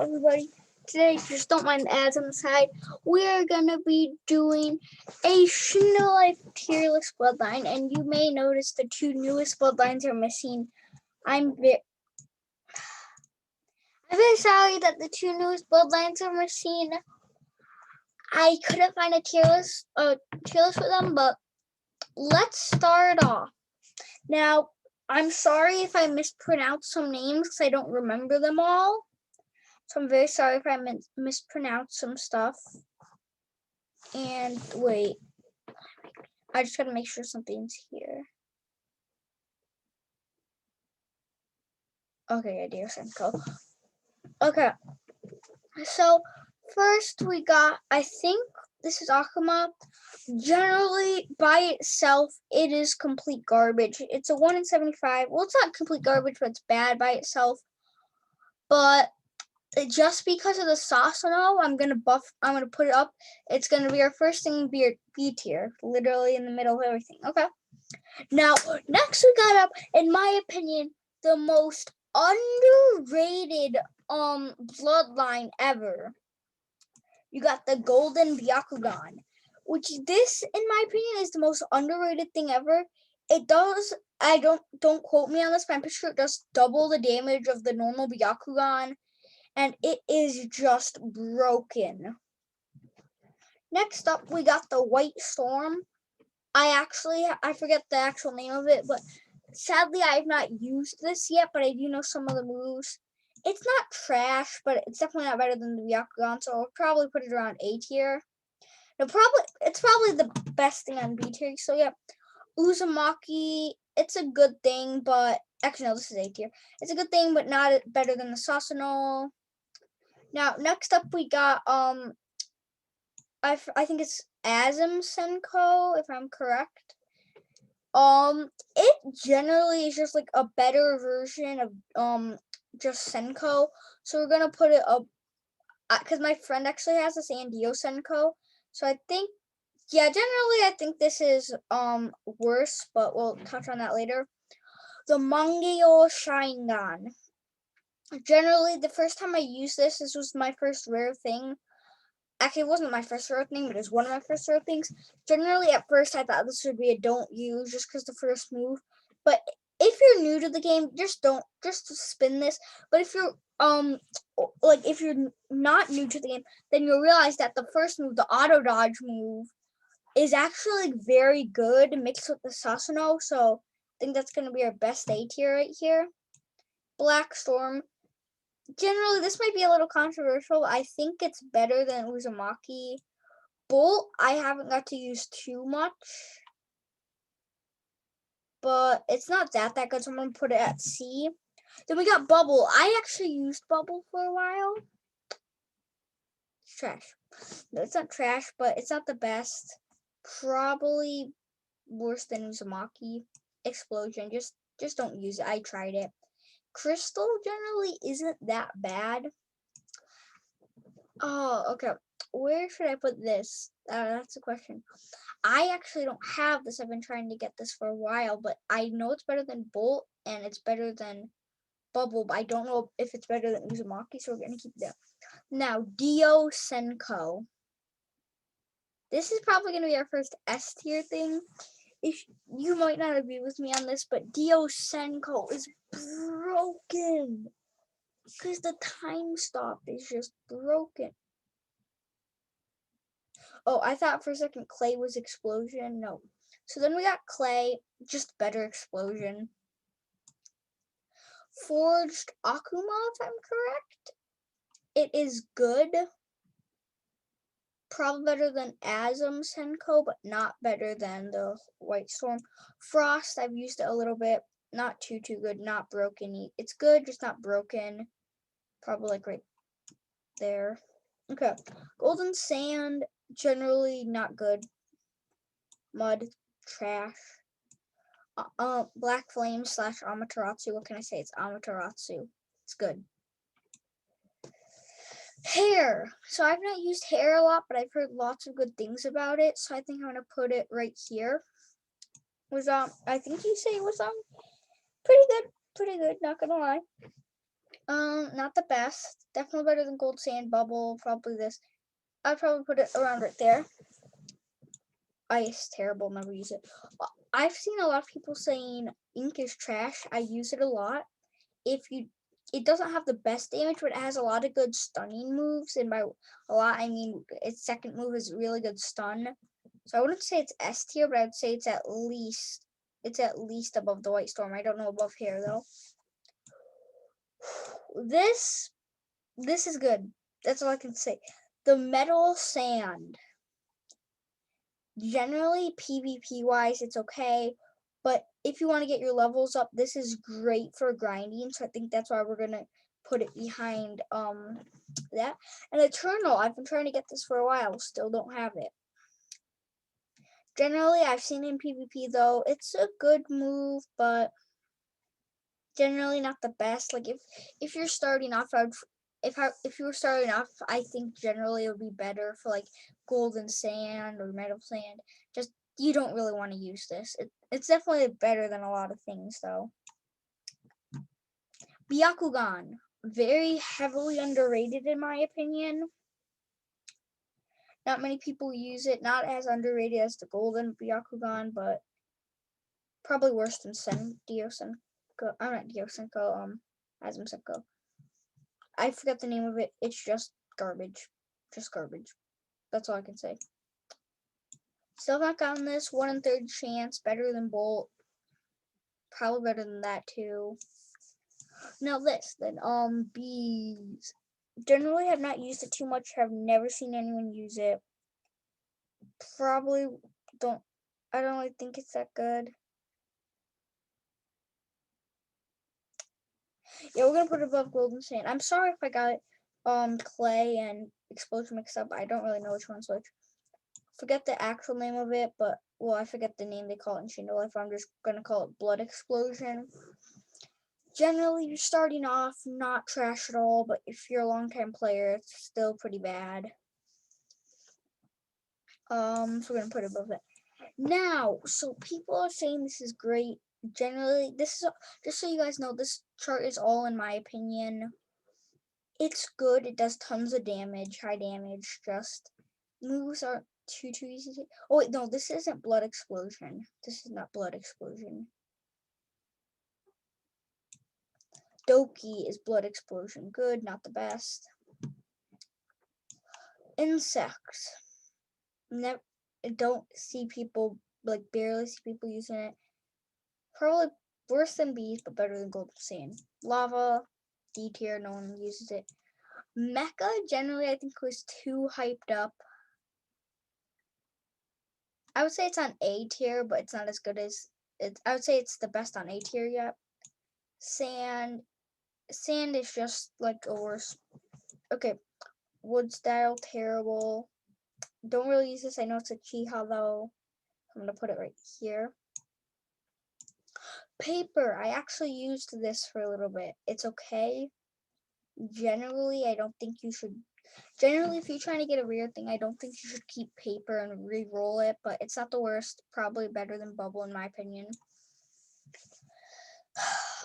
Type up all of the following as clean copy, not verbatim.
everybody. Today, just don't mind the ads on the side. We're gonna be doing a Shindo Life tier list bloodline, and you may notice the two newest bloodlines are missing. I'm very sorry that the two newest bloodlines are missing. I couldn't find a tier list for them, but let's start off. Now, I'm sorry if I mispronounce some names because I don't remember them all. So I'm very sorry if I mispronounced some stuff. And wait, I just gotta make sure something's here. Okay, Dio Senko. Okay, so first we got, I think this is Akuma. Generally, by itself, it is complete garbage. It's a 1 in 75. Well, it's not complete garbage, but it's bad by itself. But just because of the Sasano, I'm gonna put it up. It's gonna be our first thing B tier, literally in the middle of everything. Okay. Now, next we got up, in my opinion, the most underrated bloodline ever. You got the golden Biakogon, which this, in my opinion, is the most underrated thing ever. It does, don't quote me on this, but I'm pretty sure it does double the damage of the normal Biakogon. And it is just broken. Next up, we got the White Storm. I forget the actual name of it, but sadly, I have not used this yet, but I do know some of the moves. It's not trash, but it's definitely not better than the Biakogon, so I'll probably put it around A tier. No, it's probably the best thing on B tier, so yeah. Uzumaki, it's a good thing, but actually, no, this is A tier. It's a good thing, but not better than the Sasano. Now, next up, we got, I think it's Dio Senko, if I'm correct. It generally is just like a better version of, just Senko. So we're gonna put it up, because my friend actually has this and Dio Senko. So I think, yeah, generally I think this is, worse, but we'll touch on that later. The Mangyo Sharingan. Generally, the first time I used this was my first rare thing. Actually, it wasn't my first rare thing, but it was one of my first rare things. Generally, at first, I thought this would be a don't use just because the first move. But if you're new to the game, just spin this. But if you're, if you're not new to the game, then you'll realize that the first move, the auto dodge move, is actually very good mixed with the Sasano. So I think that's going to be our best A tier right here. Black Storm. Generally, this might be a little controversial. I think it's better than Uzumaki. Bolt, I haven't got to use too much. But it's not that good, so I'm going to put it at C. Then we got Bubble. I actually used Bubble for a while. It's trash. No, it's not trash, but it's not the best. Probably worse than Uzumaki. Explosion. Just don't use it. I tried it. Crystal generally isn't that bad. Oh, okay. Where should I put this? That's the question. I actually don't have this. I've been trying to get this for a while, but I know it's better than Bolt and it's better than Bubble, but I don't know if it's better than Uzumaki, so we're going to keep that. Now, Dio Senko. This is probably going to be our first S tier thing. If you might not agree with me on this, but Dio Senko is broken because the time stop is just broken. Oh, I thought for a second Clay was Explosion. No. So then we got Clay, just better Explosion. Forged Akuma, if I'm correct. It is good. Probably better than Dio Senko, but not better than the White Storm. Frost, I've used it a little bit. Not too good. Not broken. It's good, just not broken. Probably like right there. Okay. Golden Sand, generally not good. Mud, trash. Black Flame / Amaterasu. What can I say? It's Amaterasu. It's good. Hair. So I've not used hair a lot, but I've heard lots of good things about it. So I think I'm gonna put it right here. Was I think you say it was pretty good. Not gonna lie. Not the best. Definitely better than Gold Sand Bubble. Probably this. I'd probably put it around right there. Ice, terrible. Never use it. I've seen a lot of people saying ink is trash. I use it a lot. It doesn't have the best damage, but it has a lot of good stunning moves. And by a lot, I mean its second move is really good stun. So I wouldn't say it's S tier, but I'd say it's at least above the White Storm. I don't know above here though. This is good. That's all I can say. The Metal Sand. Generally, PvP wise, it's okay. But if you want to get your levels up, this is great for grinding. So I think that's why we're gonna put it behind that. And Eternal, I've been trying to get this for a while, still don't have it. Generally, I've seen in PvP though, it's a good move, but generally not the best. Like if you're starting off, if you were starting off, I think generally it would be better for like Golden Sand or Metal Sand. Just you don't really want to use this. It's definitely better than a lot of things though. Biakogon, very heavily underrated in my opinion. Not many people use it. Not as underrated as the Golden Biakogon, but probably worse than Dio Senko. I'm not Dio Senko. Asm Senko. I forgot the name of it. It's just garbage. Just garbage. That's all I can say. Still not gotten this. 1 in 3 chance. Better than Bolt. Probably better than that too. Now this then. Bees. Generally have not used it too much. Have never seen anyone use it. Probably don't. I don't really think it's that good. Yeah, we're gonna put it above Golden Sand. I'm sorry if I got Clay and Explosion mixed up. I don't really know which one's which. Forget the actual name of it, but well, I forget the name they call it in Shindo Life. I'm just gonna call it Blood Explosion. Generally, you're starting off not trash at all, but if you're a long-time player, it's still pretty bad. So we're gonna put it above it. Now, so people are saying this is great. Generally, this is just so you guys know, this chart is all in my opinion. It's good. It does tons of damage, high damage. Just moves are too easy to. Oh wait, no, this isn't Blood Explosion. This is not Blood Explosion. Doki is Blood Explosion. Good, not the best. Insects. Never. Don't see people, like barely see people using it. Probably worse than bees, but better than Golden Sand. Lava, D tier, no one uses it. Mecha generally I think was too hyped up. I would say it's on A tier, but it's not as good as it. I would say it's the best on A tier yet. Sand is just like a worse. Okay, wood style terrible. Don't really use this. I know it's a Chiha though. I'm gonna put it right here. Paper. I actually used this for a little bit. It's okay. Generally, I don't think you should. Generally, if you're trying to get a rare thing, I don't think you should keep paper and re-roll it, but it's not the worst. Probably better than bubble in my opinion.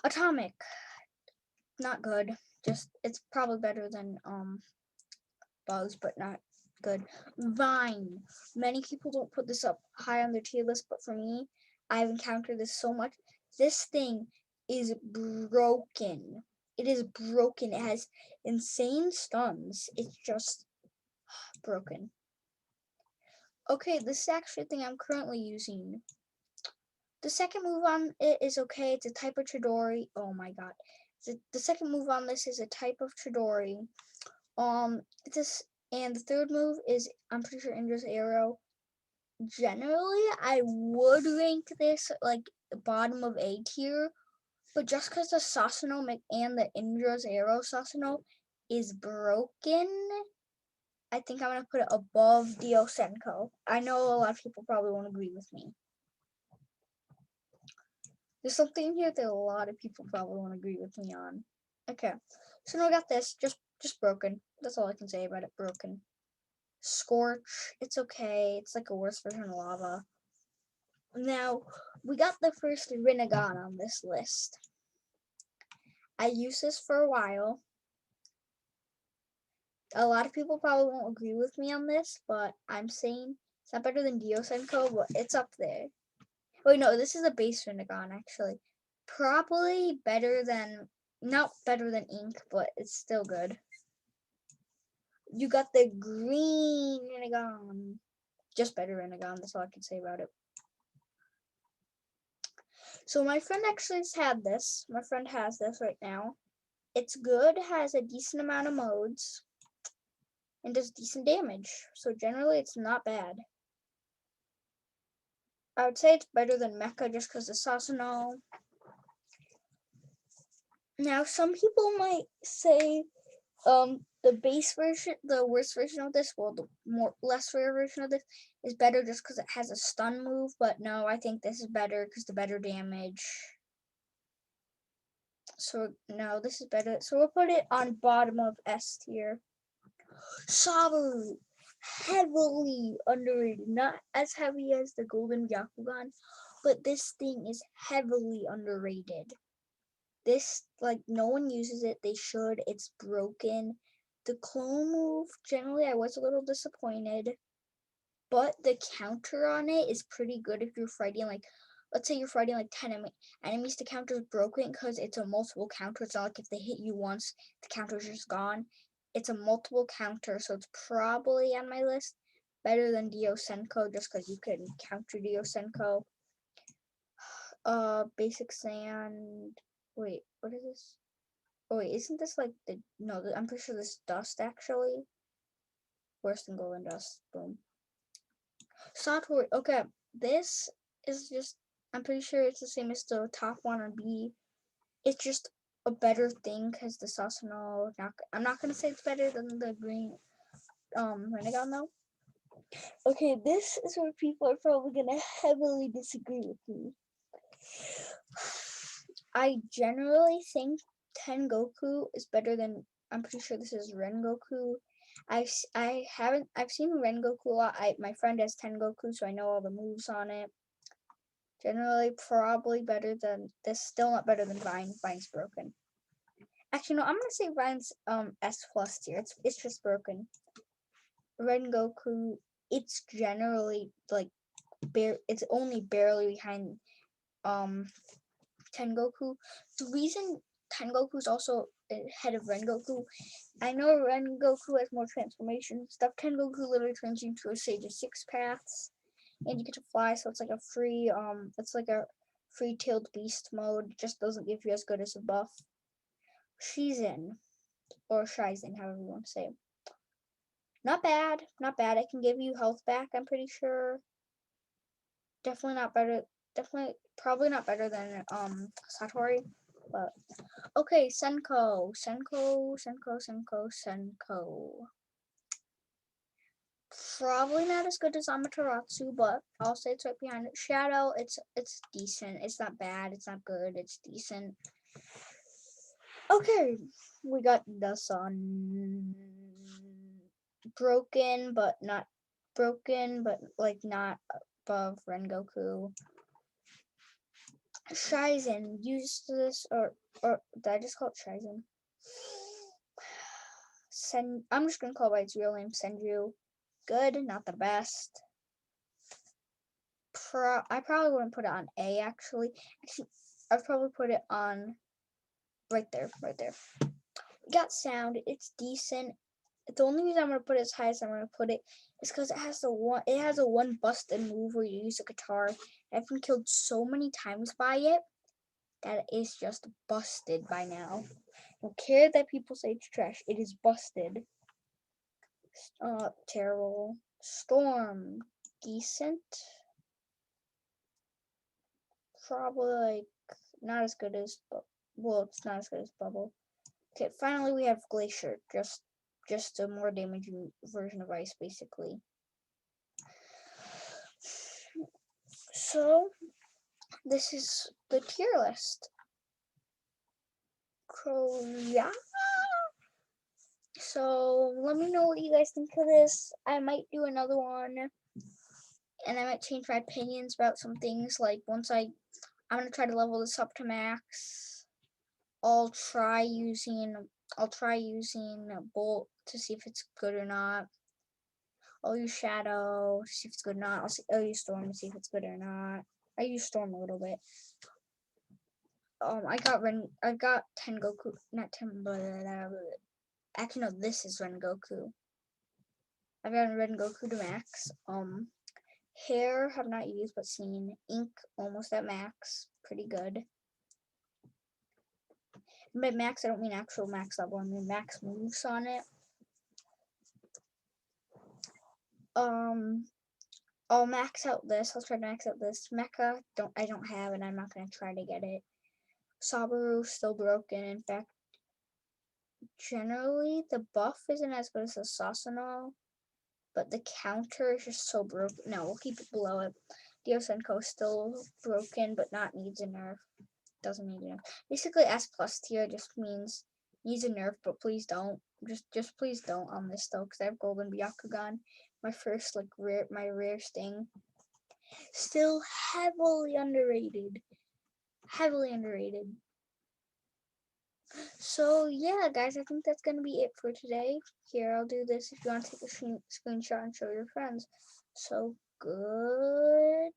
Atomic. Not good. Just it's probably better than bugs, but not good. Vine. Many people don't put this up high on their tier list, but for me, I've encountered this so much. This thing is broken. It is broken. It has insane stuns. It's just broken. Okay, this is actually the thing I'm currently using. The second move on it is okay. It's a type of Chidori. Oh my god. The second move on this is a type of Chidori. This and the third move is I'm pretty sure Indra's Arrow. Generally, I would rank this like bottom of A tier, but just because the Sasuno and the Indra's Arrow Sasuno is broken, I think I'm gonna put it above Dio Senko. I know a lot of people probably won't agree with me. There's something here that a lot of people probably won't agree with me on. Okay, so now I got this, just broken. That's all I can say about it, broken. Scorch, it's okay. It's like a worse version of lava. Now, we got the first Rinnegan on this list. I used this for a while. A lot of people probably won't agree with me on this, but I'm saying it's not better than Dio Senko, but it's up there. Wait, no, this is a base Rinnegan, actually. Probably better than, not better than Ink, but it's still good. You got the green Rinnegan. Just better Rinnegan, that's all I can say about it. So my friend actually has had this. My friend has this right now. It's good, has a decent amount of modes, and does decent damage. So generally, it's not bad. I would say it's better than Mecha just because of Sasuno. Now, some people might say the base version, the worst version of this, well, the less rare version of this is better just because it has a stun move. But no, I think this is better because the better damage. So no, this is better. So we'll put it on bottom of S tier. Sabu, heavily underrated. Not as heavy as the Golden Biakogon, but this thing is heavily underrated. This, like, no one uses it. They should. It's broken. The clone move, generally, I was a little disappointed. But the counter on it is pretty good if you're fighting, like, let's say you're fighting, like, 10 enemies. The counter is broken because it's a multiple counter. It's not like if they hit you once, the counter's just gone. It's a multiple counter, so it's probably on my list. Better than Dio Senko, just because you can counter Dio Senko. Basic Sand. Wait, what is this? Oh wait, isn't this like the, no, I'm pretty sure this is Dust actually. Worse than Golden Dust. Boom. Satori. Okay, this is just, I'm pretty sure it's the same as the top one on B. It's just a better thing because the Sasuno, I'm not gonna say it's better than the green Rinnegan though. Okay, this is where people are probably gonna heavily disagree with me. I generally think Tengoku is better than, I'm pretty sure this is Rengoku. I've seen Rengoku a lot. My friend has Tengoku, so I know all the moves on it. Generally, probably better than this. Still not better than Vine. Vine's broken. Actually, no, I'm gonna say Vine's S plus tier. It's just broken. Rengoku, it's generally like it's only barely behind Tengoku. The reason Tengoku is also ahead of Rengoku, I know Rengoku has more transformation stuff. Tengoku literally turns you into a Sage of Six Paths, and you get to fly. So it's like a free it's like a free-tailed beast mode. It just doesn't give you as good as a buff. Shizen or Shizen, however you want to say it. Not bad, not bad. It can give you health back. I'm pretty sure. Definitely not better. Definitely, probably not better than Satori, but okay. Senko. Probably not as good as Amaterasu, but I'll say it's right behind it. Shadow, it's decent. It's not bad. It's not good. It's decent. Okay, we got the sun. Broken, but not broken, but like not above Rengoku. Shizen, used this, or did I just call it Shizen? I'm just gonna call it by its real name, Senju. Good, not the best. I probably wouldn't put it on A actually. I'd probably put it on right there. We got sound, it's decent. The only reason I'm gonna put it as high as I'm gonna put it is because it has a one busted move where you use a guitar. I've been killed so many times by it that it is just busted by now. I don't care that people say it's trash. It is busted. Terrible. Storm, decent. Probably like not as good as, well, it's not as good as Bubble. Okay, finally we have Glacier, just a more damaging version of Ice, basically. So this is the tier list. Yeah. So let me know what you guys think of this. I might do another one, and I might change my opinions about some things. Like once I'm gonna try to level this up to max. I'll try using a bolt to see if it's good or not. I'll use shadow to see if it's good or not. I'll use storm to see if it's good or not. I use storm a little bit. I got Tengoku, not Ten, blah, blah, blah, blah. Actually no, this is Rengoku. I've got Rengoku to max. Hair have not used but seen. Ink almost at max, pretty good. And by max I don't mean actual max level, I mean max moves on it. I'll max out this. I'll try to max out this. Mecha, I don't have it. I'm not gonna try to get it. Sabaru still broken. In fact, generally the buff isn't as good as the Sasuno, but the counter is just so broken. No, we'll keep it below it. Dio Senko still broken, but not needs a nerf. Doesn't need a nerf. Basically, S plus tier just means needs a nerf, but please don't. Just please don't on this though, because I have golden Biakogon. My first my rare sting. Still heavily underrated. Heavily underrated. So yeah, guys, I think that's gonna be it for today. Here, I'll do this if you want to take a screenshot and show your friends. So goodbye.